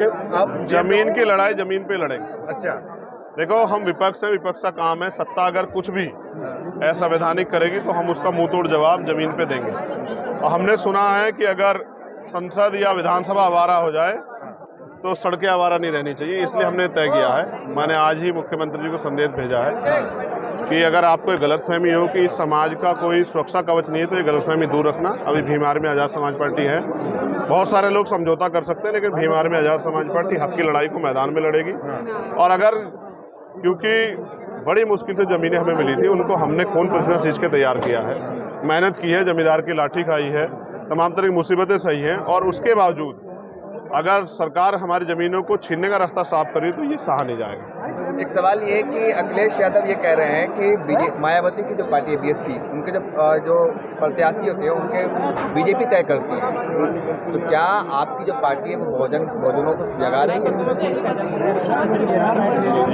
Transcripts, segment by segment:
आप जमीन की लड़ाई जमीन पे लड़ेंगे। अच्छा। देखो, हम विपक्ष है, विपक्ष का काम है, सत्ता अगर कुछ भी असंवैधानिक करेगी तो हम उसका मुंह तोड़ जवाब जमीन पे देंगे। और हमने सुना है कि अगर संसद या विधानसभा आवारा हो जाए तो सड़कें आवारा नहीं रहनी चाहिए, इसलिए हमने तय किया है। मैंने आज ही मुख्यमंत्री जी को संदेश भेजा है कि अगर आपको ये गलतफहमी हो कि इस समाज का कोई सुरक्षा कवच नहीं है तो ये गलतफहमी दूर रखना। अभी भीम आर्मी आज़ाद समाज पार्टी है, बहुत सारे लोग समझौता कर सकते हैं, लेकिन भीम आर्मी आज़ाद समाज पार्टी हक की लड़ाई को मैदान में लड़ेगी। और अगर, क्योंकि बड़ी मुश्किल से जमीनें हमें मिली थी, उनको हमने खून पसीना सींच के तैयार किया है, मेहनत की है, जमींदार की लाठी खाई है, तमाम तरह की मुसीबतें सही हैं, और उसके बावजूद अगर सरकार हमारी जमीनों को छीनने का रास्ता साफ करी तो ये सहा नहीं जाएगा। एक सवाल ये है कि अखिलेश यादव ये कह रहे हैं कि मायावती की जो पार्टी है बीएसपी, उनके जो प्रत्याशी होते हैं उनके बीजेपी तय करती है, तो क्या आपकी जो पार्टी है वो बहुजनों को जगा रही है?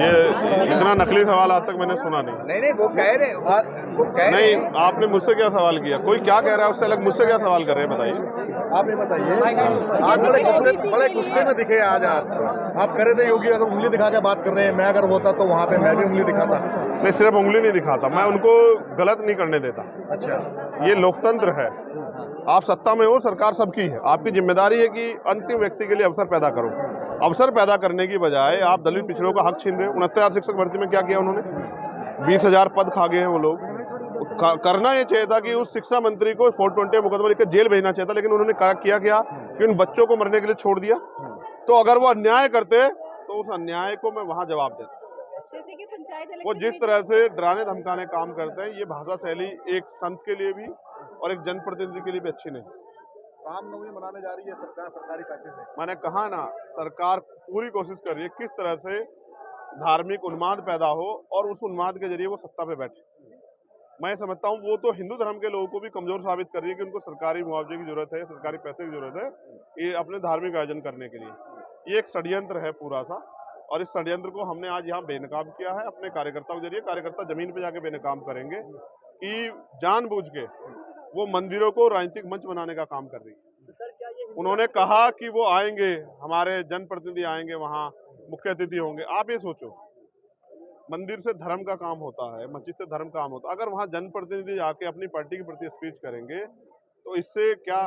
ये इतना नकली सवाल आज तक मैंने सुना नहीं। नहीं, वो कह रहे नहीं, आपने मुझसे क्या सवाल किया? कोई क्या कह रहा है उससे अलग मुझसे क्या सवाल कर रहे हैं, बताइए। आप ये बताइए, आप बड़े गुस्से में दिखे आज। आप कह रहे थे योगी अगर उंगली दिखा के बात कर रहे हैं, मैं अगर होता तो वहाँ पे मैं भी उंगली दिखाता। नहीं, सिर्फ उंगली नहीं दिखाता, मैं उनको गलत नहीं करने देता। अच्छा, ये लोकतंत्र है, आप सत्ता में हो, सरकार सबकी है, आपकी जिम्मेदारी है कि अंतिम व्यक्ति के लिए अवसर पैदा करो। अवसर पैदा करने की बजाय आप दलित पिछड़ों का हक छीन रहे हो। 69 शिक्षक भर्ती में क्या किया उन्होंने? 20,000 पद खा गए हैं वो लोग। करना ये चाहिए था कि उस शिक्षा मंत्री को 420 मुकदमा लिखकर जेल भेजना चाहिए था, लेकिन उन्होंने किया क्या कि उन बच्चों को मरने के लिए छोड़ दिया। तो अगर वो अन्याय करते तो उस अन्याय को मैं वहां जवाब देता। जैसे कि पंचायत इलेक्शन वो जिस तरह से डराने धमकाने काम करते हैं, ये भाषा शैली एक संत के लिए भी और एक जनप्रतिनिधि के लिए भी अच्छी नहीं। रामनवमी मनाने जा रही है सरकार, सरकारी पैसे से। मैंने कहा ना, सरकार पूरी कोशिश कर रही है किस तरह से धार्मिक उन्माद पैदा हो और उस उन्माद के जरिए वो सत्ता पे बैठे। मैं समझता हूँ वो तो हिंदू धर्म के लोगों को भी कमजोर साबित कर रही है कि उनको सरकारी मुआवजे की जरूरत है, सरकारी पैसे की जरूरत है ये अपने धार्मिक आयोजन करने के लिए। ये एक षड्यंत्र है पूरा सा, और इस षड्यंत्र को हमने आज यहाँ बेनकाब किया है अपने कार्यकर्ताओं के जरिए। कार्यकर्ता जमीन पे जाके बेनकाब करेंगे कि जानबूझ के वो मंदिरों को राजनीतिक मंच बनाने का काम कर रही है। उन्होंने कहा कि वो आएंगे, हमारे जनप्रतिनिधि आएंगे, वहां मुख्य अतिथि होंगे। आप ये सोचो, मंदिर से धर्म का काम होता है, मस्जिद से धर्म काम होता है, अगर वहां जनप्रतिनिधि आके अपनी पार्टी के प्रति स्पीच करेंगे तो इससे क्या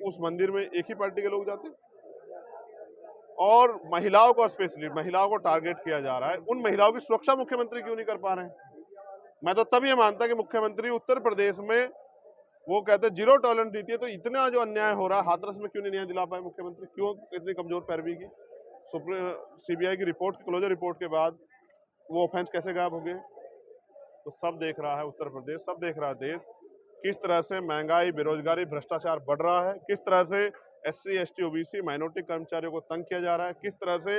उस मंदिर में एक ही पार्टी के लोग जाते? और महिलाओं को, स्पेशली महिलाओं को टारगेट किया जा रहा है। उन महिलाओं की सुरक्षा मुख्यमंत्री क्यों नहीं कर पा रहे हैं? मैं तो तब ये मानता कि मुख्यमंत्री उत्तर प्रदेश में, वो कहते हैं जीरो टॉलरेंस नीति है, तो इतना जो अन्याय हो रहा है हाथरस में क्यों नहीं न्याय दिला पाए मुख्यमंत्री? क्यों इतनी कमजोर पैरवी की? सीबीआई की रिपोर्ट, क्लोजर रिपोर्ट के बाद वो ऑफेंस कैसे गायब हो गए? तो सब देख रहा है उत्तर प्रदेश, सब देख रहा है देश, किस तरह से महंगाई, बेरोजगारी, भ्रष्टाचार बढ़ रहा है, किस तरह से एससी, एसटी, ओबीसी, माइनॉरिटी कर्मचारियों को तंग किया जा रहा है, किस तरह से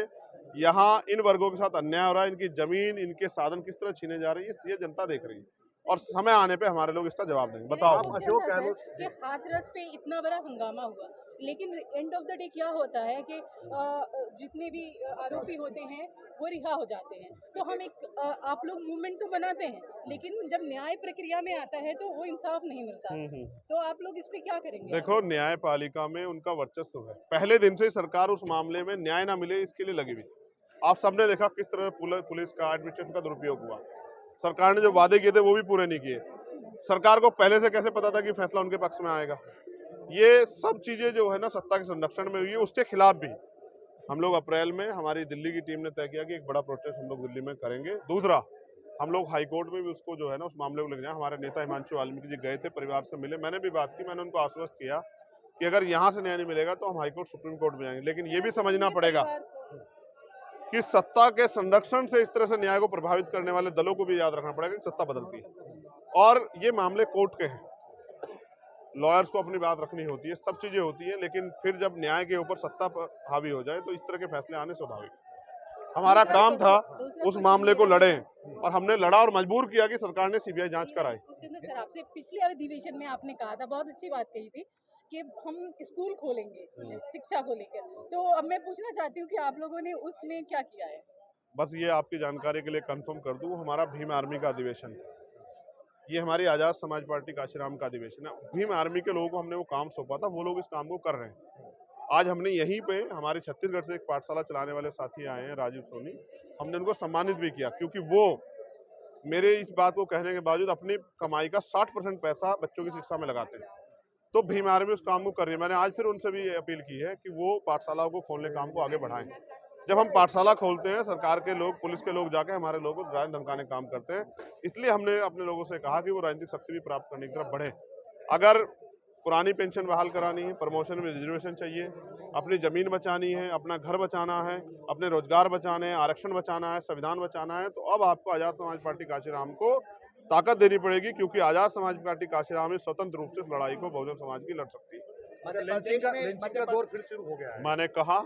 यहाँ इन वर्गों के साथ अन्याय हो रहा है, इनकी जमीन, इनके साधन किस तरह छीने जा रही है, ये जनता देख रही है। और समय आने पे हमारे लोग इसका जवाब देंगे। बताओ। आप अशोक गहलोत कि हाथरस पे इतना बड़ा हंगामा हुआ, लेकिन एंड ऑफ द डे क्या होता है कि जितने भी आरोपी होते हैं वो रिहा हो जाते हैं। तो हम एक आप लोग मूवमेंट तो बनाते हैं, लेकिन जब न्याय प्रक्रिया में आता है तो वो इंसाफ नहीं मिलता। तो आप लोग इस पे क्या करेंगे? देखो, न्यायपालिका में उनका वर्चस्व है, पहले दिन से ही सरकार उस मामले में न्याय ना मिले इसके लिए लगी हुई। आप सबने देखा किस तरह पुलिस का, एडमिनिस्ट्रेशन का दुरुपयोग हुआ। सरकार ने जो वादे किए थे वो भी पूरे नहीं किए। सरकार को पहले से कैसे पता था कि फैसला उनके पक्ष में आएगा? ये सब चीजें जो है ना सत्ता के संरक्षण में हुई है, उसके खिलाफ भी हम लोग अप्रैल में, हमारी दिल्ली की टीम ने तय किया कि एक बड़ा प्रोटेस्ट हम लोग दिल्ली में करेंगे। दूसरा, हम लोग हाईकोर्ट में भी उसको जो है ना उस मामले को लेकर जाए। हमारे नेता हिमांशु वाल्मीकि जी गए थे, परिवार से मिले, मैंने भी बात की, मैंने उनको आश्वस्त किया कि अगर यहाँ से न्याय नहीं मिलेगा तो हम हाईकोर्ट, सुप्रीम कोर्ट में जाएंगे। लेकिन ये भी समझना पड़ेगा कि सत्ता के संरक्षण से इस तरह से न्याय को प्रभावित करने वाले दलों को भी याद रखना पड़ेगा कि सत्ता बदलती है और ये मामले कोर्ट के हैं। लॉयर्स को अपनी बात रखनी होती है, सब चीजें होती है, लेकिन फिर जब न्याय के ऊपर सत्ता पर हावी हो जाए तो इस तरह के फैसले आने स्वाभाविक। हमारा काम था उस मामले को लड़े, और हमने लड़ा और मजबूर किया कि सरकार ने सीबीआई जांच कराई। सर, आपसे पिछले अधिवेशन में आपने कहा था, बहुत अच्छी बात कही थी कि हम स्कूल खोलेंगे शिक्षा को लेकर। तो अब मैं पूछना चाहती हूँ कि आप लोगों ने उसमें क्या किया है? बस ये आपकी जानकारी के लिए कंफर्म कर दूं, हमारा भीम आर्मी का अधिवेशन है, ये हमारी आजाद समाज पार्टी काशीराम का अधिवेशन है। भीम आर्मी के लोगों को हमने वो काम सौंपा था, वो लोग इस काम को कर रहे हैं। आज हमने यहीं पे हमारे छत्तीसगढ़ से एक पाठशाला चलाने वाले साथी आए हैं, राजीव सोनी, हमने उनको सम्मानित भी किया क्योंकि वो मेरे इस बात को कहने के बावजूद अपनी कमाई का 60% पैसा बच्चों की शिक्षा में लगाते हैं। तो भीम आर्मी उस काम को कर रही है। मैंने आज फिर उनसे भी अपील की है कि वो पाठशालाओं को खोलने काम को आगे बढ़ाएं। जब हम पाठशाला खोलते हैं, सरकार के लोग, पुलिस के लोग जाके हमारे लोगों को डराने धमकाने काम करते हैं। इसलिए हमने अपने लोगों से कहा कि वो राजनीतिक शक्ति भी प्राप्त करने की तरफ बढ़े। अगर पुरानी पेंशन बहाल करानी है, प्रमोशन में रिजर्वेशन चाहिए, अपनी जमीन बचानी है, अपना घर बचाना है, अपने रोजगार बचाने हैं, आरक्षण बचाना है, संविधान बचाना है, तो अब आपको आजाद समाज पार्टी कांशीराम को ताकत देनी पड़ेगी क्योंकि आजाद समाज पार्टी कांशीराम स्वतंत्र रूप से इस लड़ाई को बहुजन समाज की लड़ सकती है। मध्य का दौर फिर शुरू हो गया है। मैंने कहा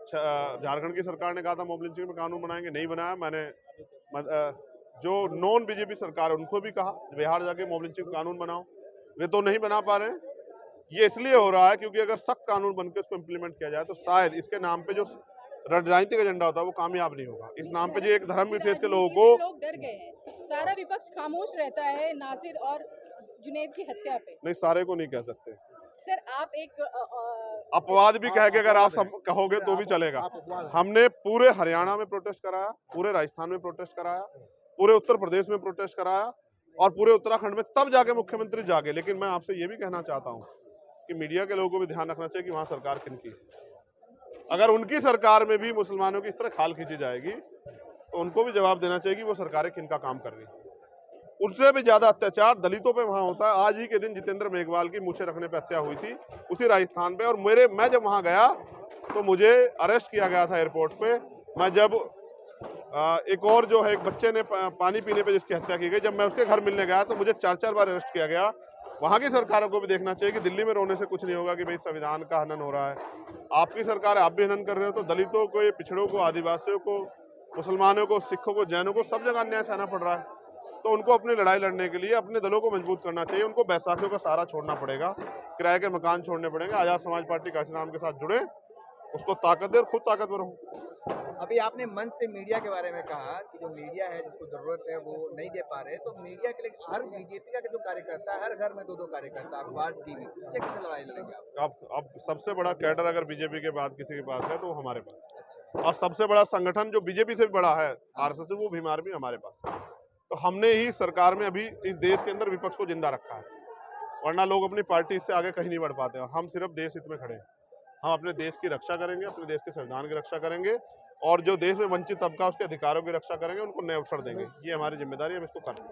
झारखंड की सरकार ने कहा था मॉब लिंचिंग में कानून बनाएंगे, नहीं बनाया। मैंने जो नॉन बीजेपी सरकार है उनको भी कहा बिहार जाके मॉब लिंचिंग कानून बनाओ, वे तो नहीं बना पा रहे हैं। ये इसलिए हो रहा है क्योंकि अगर सख्त कानून बनकर इसको इम्प्लीमेंट किया जाए तो शायद इसके नाम पे जो राजनीतिक एजेंडा होता है वो कामयाब नहीं होगा। इस नाम पे जो एक धर्म विशेष के लोगों को लोग डर गए हैं, सारा विपक्ष खामोश रहता है नासिर और जुनैद की हत्या पे। नहीं, सारे को नहीं कह सकते सर आप एक अपवाद भी कह के अगर आप सब कहोगे तो भी चलेगा। हमने पूरे हरियाणा में प्रोटेस्ट कराया, पूरे राजस्थान में प्रोटेस्ट कराया, पूरे उत्तर प्रदेश में प्रोटेस्ट कराया और पूरे उत्तराखंड में, तब जाके मुख्यमंत्री जागे। लेकिन मैं आपसे ये भी कहना चाहता हूँ कि मीडिया के लोगों को भी ध्यान रखना चाहिए कि वहाँ सरकार किनकी है। अगर उनकी सरकार में भी मुसलमानों की इस तरह खाल खींची जाएगी तो उनको भी जवाब देना चाहिए कि वो सरकारें किनका काम कर रही है। उससे भी ज्यादा अत्याचार दलितों पे वहां होता है। आज ही के दिन जितेंद्र मेघवाल की मूछें रखने पे हत्या हुई थी उसी राजस्थान पे, और मैं जब वहां गया तो मुझे अरेस्ट किया गया था एयरपोर्ट पे। मैं जब एक और जो है एक बच्चे ने पानी पीने पे जिसकी हत्या की गई, जब मैं उसके घर मिलने गया तो मुझे 4 बार अरेस्ट किया गया। वहां की सरकारों को भी देखना चाहिए कि दिल्ली में रोने से कुछ नहीं होगा कि भाई संविधान का हनन हो रहा है। आपकी सरकार है, आप भी हनन कर रहे हो, तो दलितों को, ये पिछड़ों को, आदिवासियों को, मुसलमानों को, सिखों को, जैनों को, सब जगह अन्याय सहना पड़ रहा है। तो उनको अपनी लड़ाई लड़ने के लिए अपने दलों को मजबूत करना चाहिए। उनको बैसाखियों का सहारा छोड़ना पड़ेगा, किराए के मकान छोड़ने पड़ेंगे, आजाद समाज पार्टी कांशीराम के साथ जुड़े, उसको ताकत दे और खुद ताकतवर हो। अभी आपने मंच से मीडिया के बारे में कहा कि जो मीडिया है जिसको जरूरत है वो नहीं दे पा रहे, तो मीडिया के लिए हर बीजेपी का जो कार्यकर्ता है, हर घर में 2-2 कार्यकर्ता, अखबार, टीवी, इससे कैसे लड़ाई लड़ेंगे आप? अब सबसे बड़ा कैडर अगर बीजेपी के बाद किसी के पास है तो वो हमारे पास है। और सबसे बड़ा संगठन जो बीजेपी से भी बड़ा है, आरएसएस, वो भीम आर्मी हमारे पास है। तो हमने ही सरकार में अभी इस देश के अंदर विपक्ष को जिंदा रखा है, वरना लोग अपनी पार्टी से आगे कहीं नहीं बढ़ पाते। और हम सिर्फ देश हित में खड़े हैं। हम अपने देश की रक्षा करेंगे, अपने देश के संविधान की रक्षा करेंगे और जो देश में वंचित तबका उसके अधिकारों की रक्षा करेंगे, उनको नए अवसर देंगे। ये हमारी जिम्मेदारी है, हम इसको कर रहे हैं।